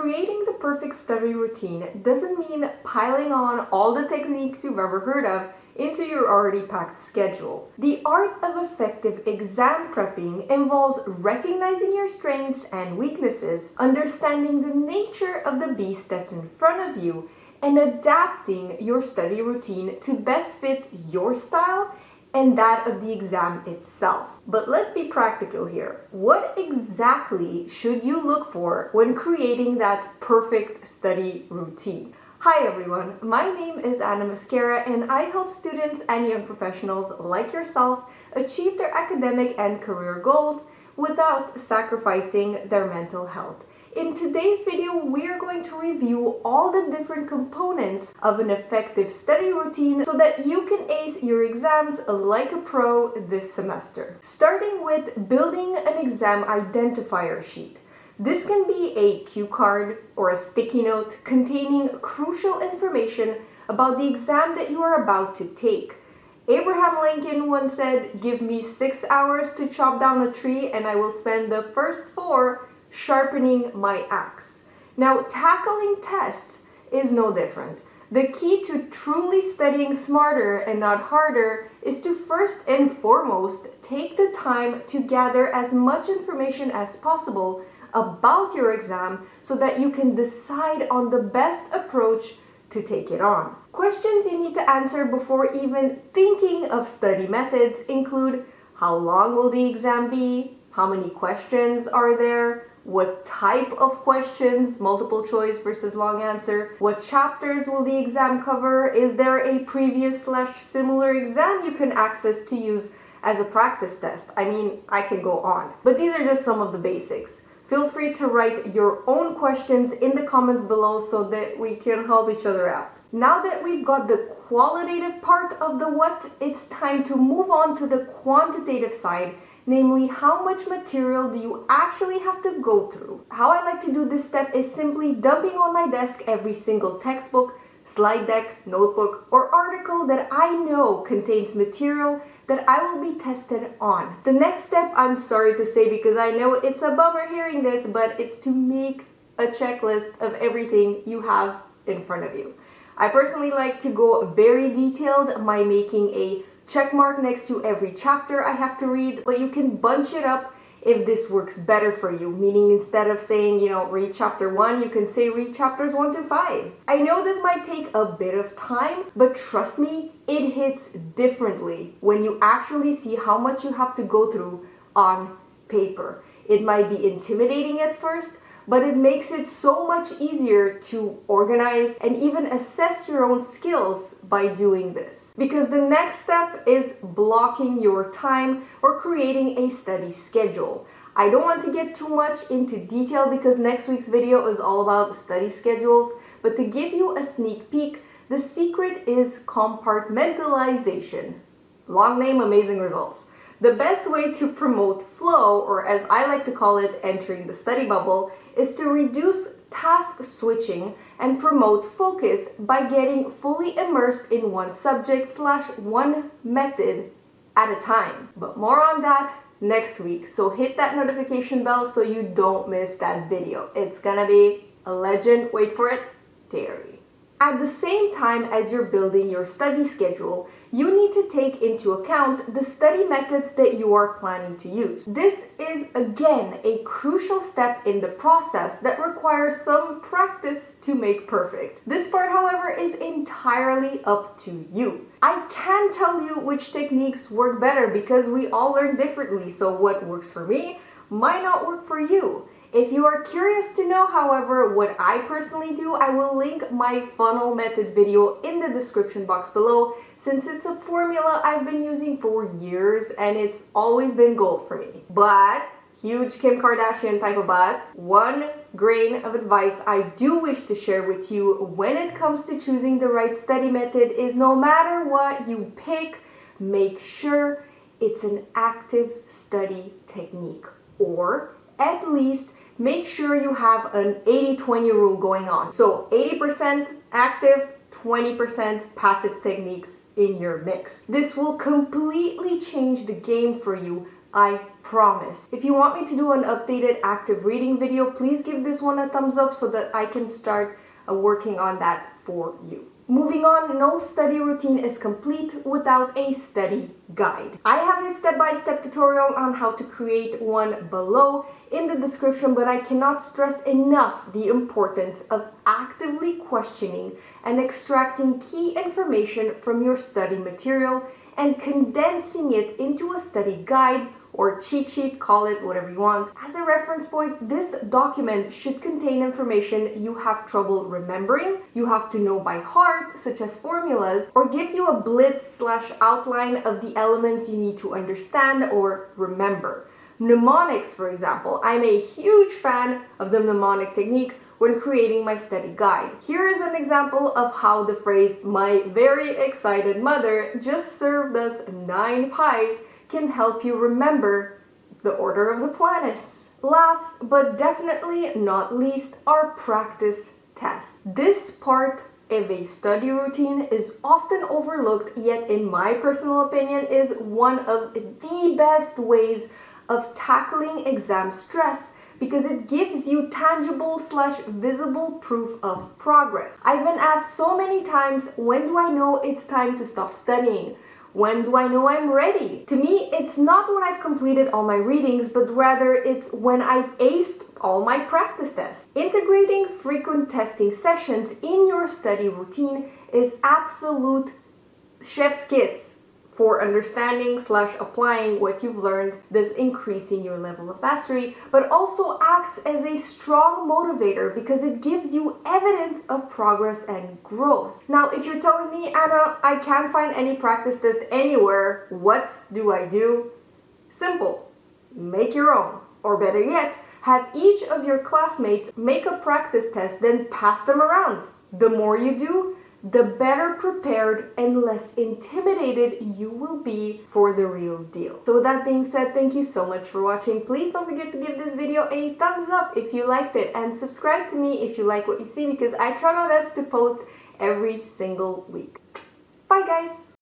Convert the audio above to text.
creating the perfect study routine doesn't mean piling on all the techniques you've ever heard of into your already packed schedule. The art of effective exam prepping involves recognizing your strengths and weaknesses, understanding the nature of the beast that's in front of you, and adapting your study routine to best fit your style and that of the exam itself. But let's be practical here. What exactly should you look for when creating that perfect study routine? Hi everyone, my name is Anamascara and I help students and young professionals like yourself achieve their academic and career goals without sacrificing their mental health. In today's video, we are going to review all the different components of an effective study routine so that you can ace your exams like a pro this semester. Starting with building an exam identifier sheet. This can be a cue card or a sticky note containing crucial information about the exam that you are about to take. Abraham Lincoln once said, "Give me 6 hours to chop down a tree and I will spend the first 4 sharpening my axe." Now, tackling tests is no different. The key to truly studying smarter and not harder is to first and foremost take the time to gather as much information as possible about your exam so that you can decide on the best approach to take it on. Questions you need to answer before even thinking of study methods include: how long will the exam be? How many questions are there? What type of questions, multiple choice versus long answer? What chapters will the exam cover? Is there a previous/similar exam you can access to use as a practice test? I mean, I can go on, but these are just some of the basics. Feel free to write your own questions in the comments below so that we can help each other out. Now that we've got the qualitative part of the what, it's time to move on to the quantitative side. Namely, how much material do you actually have to go through? How I like to do this step is simply dumping on my desk every single textbook, slide deck, notebook, or article that I know contains material that I will be tested on. The next step, I'm sorry to say because I know it's a bummer hearing this, but it's to make a checklist of everything you have in front of you. I personally like to go very detailed by making a check mark next to every chapter I have to read, but you can bunch it up if this works better for you, meaning instead of saying, read chapter 1, you can say read chapters 1 to 5. I know this might take a bit of time, but trust me, it hits differently when you actually see how much you have to go through on paper. It might be intimidating at first, but it makes it so much easier to organize and even assess your own skills by doing this. Because the next step is blocking your time or creating a study schedule. I don't want to get too much into detail because next week's video is all about study schedules, but to give you a sneak peek, the secret is compartmentalization. Long name, amazing results. The best way to promote flow, or as I like to call it, entering the study bubble, is to reduce task switching and promote focus by getting fully immersed in one subject/one method at a time. But more on that next week, so hit that notification bell so you don't miss that video. It's gonna be a legend, wait for it, Terry. At the same time as you're building your study schedule, you need to take into account the study methods that you are planning to use. This is, again, a crucial step in the process that requires some practice to make perfect. This part, however, is entirely up to you. I can tell you which techniques work better because we all learn differently, so what works for me might not work for you. If you are curious to know, however, what I personally do, I will link my funnel method video in the description box below, since it's a formula I've been using for years and it's always been gold for me. But, huge Kim Kardashian type of but, one grain of advice I do wish to share with you when it comes to choosing the right study method is no matter what you pick, make sure it's an active study technique, or at least make sure you have an 80-20 rule going on. So 80% active, 20% passive techniques in your mix. This will completely change the game for you I promise. If you want me to do an updated active reading video, please give this one a thumbs up so that I can start working on that for you. Moving on, no study routine is complete without a study guide. I have a step-by-step tutorial on how to create one below in the description, but I cannot stress enough the importance of actively questioning and extracting key information from your study material and condensing it into a study guide or cheat sheet, call it whatever you want. As a reference point, this document should contain information you have trouble remembering, you have to know by heart, such as formulas, or gives you a blitz/outline of the elements you need to understand or remember. Mnemonics, for example. I'm a huge fan of the mnemonic technique when creating my study guide. Here is an example of how the phrase, "My very excited mother just served us 9 pies," can help you remember the order of the planets. Last, but definitely not least, are practice tests. This part of a study routine is often overlooked, yet in my personal opinion is one of the best ways of tackling exam stress because it gives you tangible/visible proof of progress. I've been asked so many times, when do I know it's time to stop studying? When do I know I'm ready? To me, it's not when I've completed all my readings, but rather it's when I've aced all my practice tests. Integrating frequent testing sessions in your study routine is absolute chef's kiss for understanding/applying what you've learned, thus increasing your level of mastery, but also acts as a strong motivator because it gives you evidence of progress and growth. Now, if you're telling me, "Anna, I can't find any practice test anywhere, what do I do?" Simple. Make your own. Or better yet, have each of your classmates make a practice test, then pass them around. The more you do, the better prepared and less intimidated you will be for the real deal. So with that being said, thank you so much for watching. Please don't forget to give this video a thumbs up if you liked it, and subscribe to me if you like what you see, because I try my best to post every single week. Bye guys!